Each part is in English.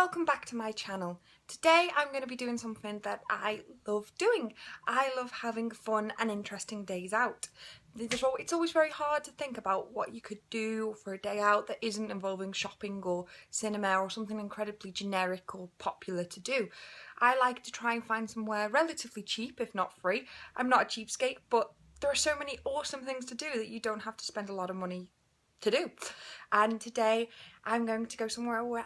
welcome back to my channel. Today I'm going to be doing something that I love doing. I love having fun and interesting days out. It's always very hard to think about what you could do for a day out that isn't involving shopping or cinema or something incredibly generic or popular to do. I like to try and find somewhere relatively cheap, if not free. I'm not a cheapskate, but there are so many awesome things to do that you don't have to spend a lot of money to do. And today I'm going to go somewhere where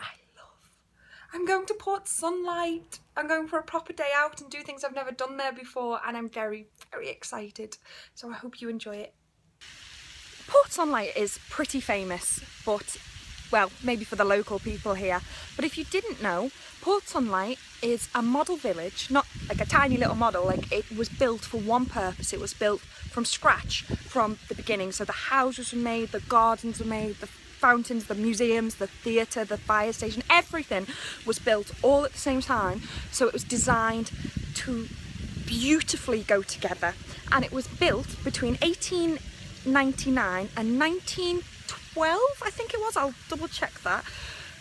I'm going to Port Sunlight. I'm going for a proper day out and do things I've never done there before, and I'm very, very excited. So I hope you enjoy it. Port Sunlight is pretty famous, but, well, maybe for the local people here. But if you didn't know, Port Sunlight is a model village, not like a tiny little model, like it was built for one purpose. It was built from scratch from the beginning. So the houses were made, the gardens were made, the fountains, the museums, the theatre, the fire station, everything was built all at the same time. So it was designed to beautifully go together, and it was built between 1899 and 1912, I think it was. I'll double check that.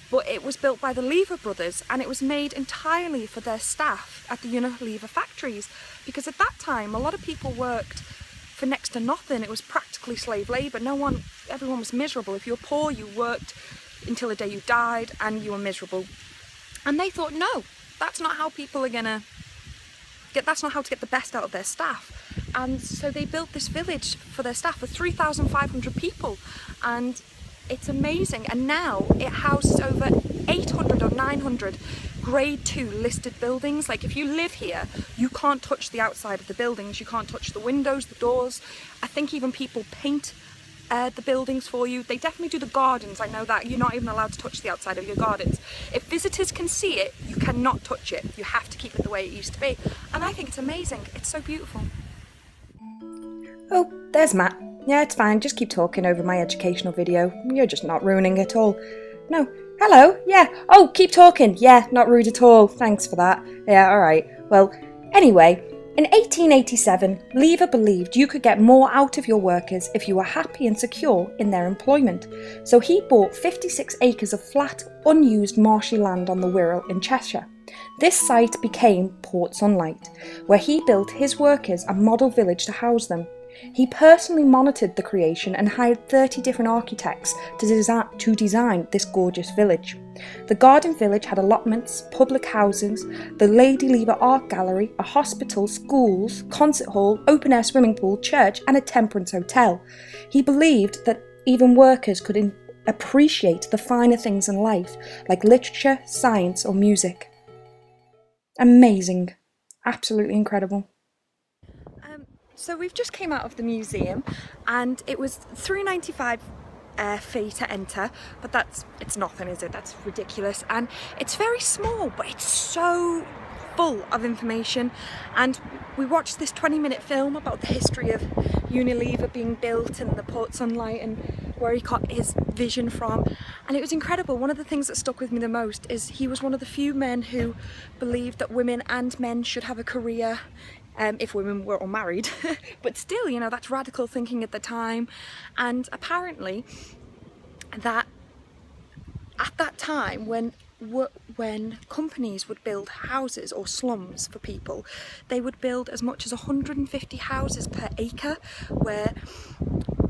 But it was built by the Lever brothers, and it was made entirely for their staff at the Unilever factories, because at that time a lot of people worked for next to nothing. It was practically slave labour. Everyone was miserable. If you were poor, you worked until the day you died and you were miserable. And they thought, no, that's not how people are gonna that's not how to get the best out of their staff. And so they built this village for their staff of 3,500 people, and it's amazing. And now it houses over 800 or 900 grade 2 listed buildings. Like, if you live here, you can't touch the outside of the buildings, you can't touch the windows, the doors. I think even people paint the buildings for you. They definitely do the gardens, I know that. You're not even allowed to touch the outside of your gardens. If visitors can see it, you cannot touch it. You have to keep it the way it used to be. And I think it's amazing. It's so beautiful. Oh, there's Matt. Yeah, it's fine, just keep talking over my educational video. You're just not ruining it all. No. Hello? Yeah. Oh, keep talking. Yeah, not rude at all. Thanks for that. Yeah, alright. Well, anyway, in 1887, Lever believed you could get more out of your workers if you were happy and secure in their employment. So he bought 56 acres of flat, unused marshy land on the Wirral in Cheshire. This site became Port Sunlight, where he built his workers a model village to house them. He personally monitored the creation and hired 30 different architects to design this gorgeous village. The garden village had allotments, public houses, the Lady Lever Art Gallery, a hospital, schools, concert hall, open-air swimming pool, church and a temperance hotel. He believed that even workers could appreciate the finer things in life, like literature, science or music. Amazing. Absolutely incredible. So we've just came out of the museum, and it was £3.95 fee to enter, but it's nothing, is it? That's ridiculous. And it's very small, but it's so full of information. And we watched this 20-minute film about the history of Unilever being built and the Port Sunlight and where he got his vision from, and it was incredible. One of the things that stuck with me the most is he was one of the few men who believed that women and men should have a career if women were all married. But still, you know, that's radical thinking at the time. And apparently that at that time, when companies would build houses or slums for people, they would build as much as 150 houses per acre, where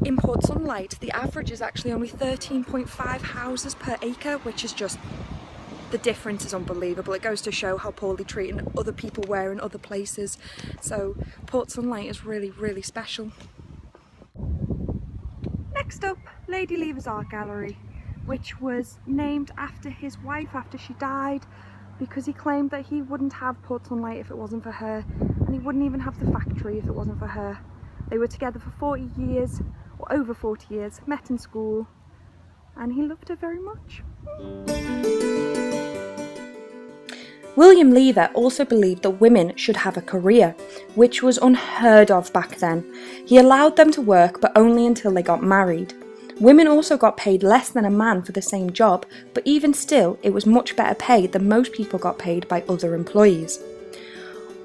in Port Sunlight the average is actually only 13.5 houses per acre, which is just, the difference is unbelievable. It goes to show how poorly treated other people were in other places. So Port Sunlight is really, really special. Next up, Lady Lever's Art Gallery, which was named after his wife after she died, because he claimed that he wouldn't have Port Sunlight if it wasn't for her, and he wouldn't even have the factory if it wasn't for her. They were together for 40 years, or over 40 years, met in school, and he loved her very much. William Lever also believed that women should have a career, which was unheard of back then. He allowed them to work, but only until they got married. Women also got paid less than a man for the same job, but even still, it was much better paid than most people got paid by other employees.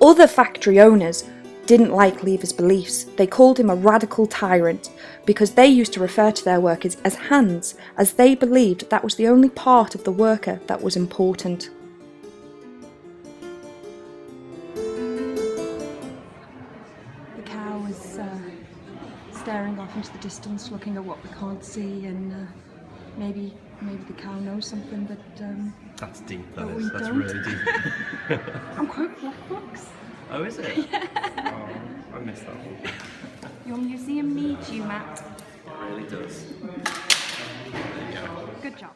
Other factory owners didn't like Lever's beliefs. They called him a radical tyrant because they used to refer to their workers as hands, as they believed that was the only part of the worker that was important. The cow is staring off into the distance, looking at what we can't see, and maybe the cow knows something that's deep, that is. we That's don't. really deep. I'm quite black box. Oh, is it? Yeah. Oh, I missed that one. Your museum needs you, Matt. It really does. There you go. Good job.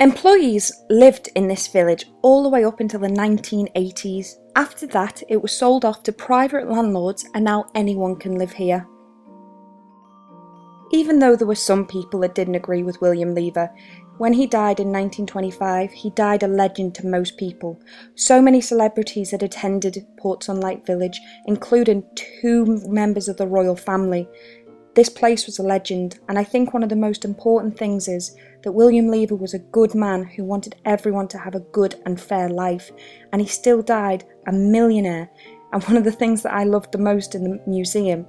Employees lived in this village all the way up until the 1980s. After that, it was sold off to private landlords, and now anyone can live here. Even though there were some people that didn't agree with William Lever, when he died in 1925, he died a legend to most people. So many celebrities had attended Port Sunlight Village, including 2 members of the royal family. This place was a legend, and I think one of the most important things is that William Lever was a good man who wanted everyone to have a good and fair life, and he still died a millionaire. And one of the things that I loved the most in the museum,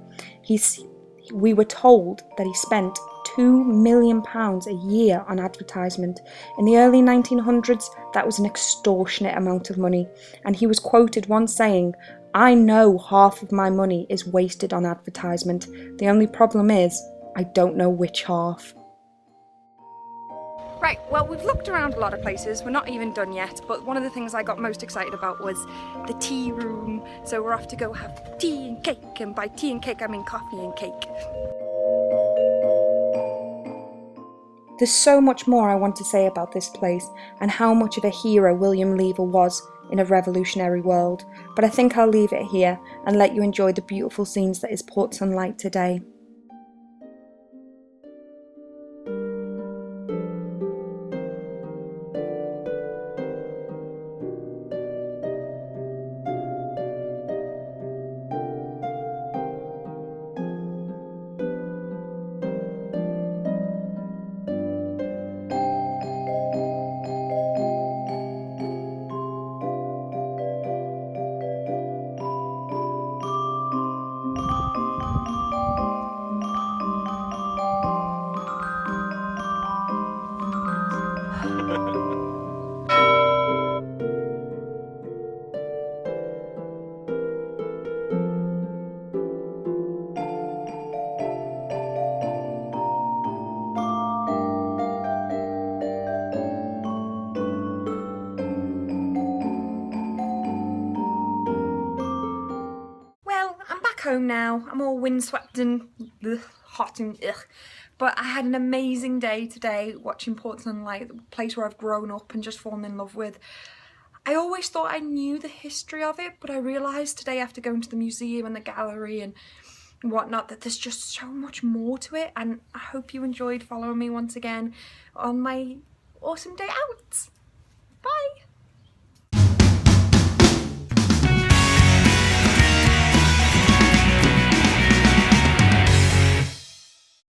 we were told that he spent £2 million a year on advertisement. In the early 1900s, that was an extortionate amount of money, and he was quoted once saying, "I know half of my money is wasted on advertisement. The only problem is, I don't know which half." Right, well, we've looked around a lot of places. We're not even done yet, but one of the things I got most excited about was the tea room. So we're off to go have tea and cake, and by tea and cake I mean coffee and cake. There's so much more I want to say about this place and how much of a hero William Lever was in a revolutionary world, but I think I'll leave it here and let you enjoy the beautiful scenes that is Port Sunlight today. Home now. I'm all windswept and hot and but I had an amazing day today watching Port Sunlight, the place where I've grown up and just fallen in love with. I always thought I knew the history of it, but I realised today after going to the museum and the gallery and whatnot that there's just so much more to it, and I hope you enjoyed following me once again on my awesome day out. Bye!